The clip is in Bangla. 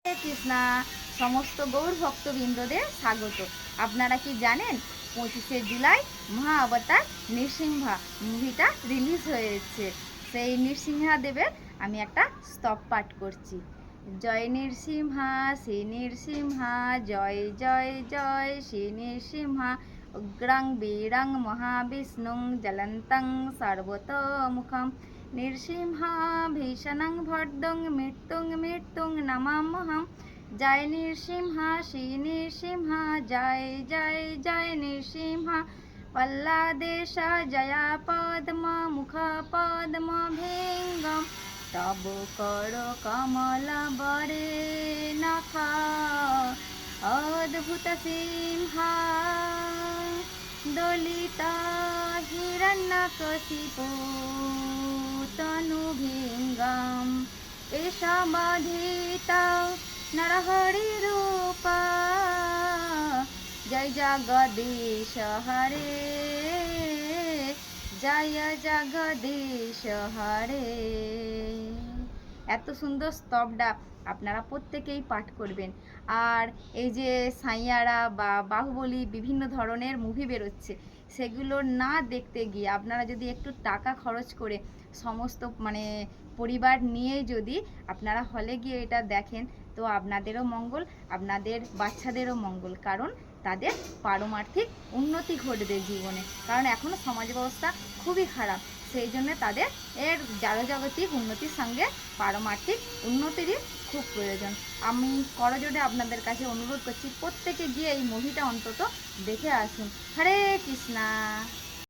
হরে কৃষ্ণা। সমস্ত গৌর ভক্তবৃন্দদের স্বাগত। আপনারা কি জানেন 25শে জুলাই মহাঅবতার নৃসিংহা মুভিটা রিলিজ হয়েছে। সেই নৃসিংহা দেবের আমি একটা স্তব পাঠ করছি। জয় নৃসিংহা শ্রী নৃসিংহা, জয় জয় জয় শ্রী নৃসিংহা। উগ্রাং বীরাং মহাবিষ্ণুং জ্বলন্তং সর্বতোমুখম নৃসিংহা ভীষণং ভদ্রং মৃত্যুং মৃত্যুং নমাম্যহম। জয় নৃসিংহা শ্রী নৃসিংহা, জয় জয় জয় নৃসিংহা। পল্লাদেশ জয়া পদ্ম মুখ পদ্ম ভৃঙ্গম, তব কর কমল বরে নখা অদ্ভুত সিংহা। দলিতা হিরণ্যকশিপু তনুভৃঙ্গম, এষা বাধিতা নরহরিরূপা। জয় জগদীশ হরে, জয় জগদীশ হরে। এত সুন্দর স্তবটা আপনারা প্রত্যেকেই পাঠ করবেন। আর এই যে সাইয়ারা বা বাহুবলী বিভিন্ন ধরনের মুভি বেরোচ্ছে, সেগুলো না দেখতে গিয়ে আপনারা যদি একটু টাকা খরচ করে সমস্ত পরিবার নিয়ে যদি আপনারা হলে গিয়ে এটা দেখেন, তো আপনাদেরও মঙ্গল, আপনাদের বাচ্চাদেরও মঙ্গল। কারণ তাদের পারমার্থিক উন্নতি ঘটবে জীবনে। কারণ এখনও সমাজ ব্যবস্থা খুবই খারাপ, সেই জন্য তাদের জাগতিক উন্নতির সঙ্গে পারমার্থিক উন্নতিরই খুব প্রয়োজন। আমি করজোড়ে আপনাদের কাছে অনুরোধ করছি, প্রত্যেকে গিয়ে এই মুভিটা অন্তত দেখে আসুন। হরে কৃষ্ণা।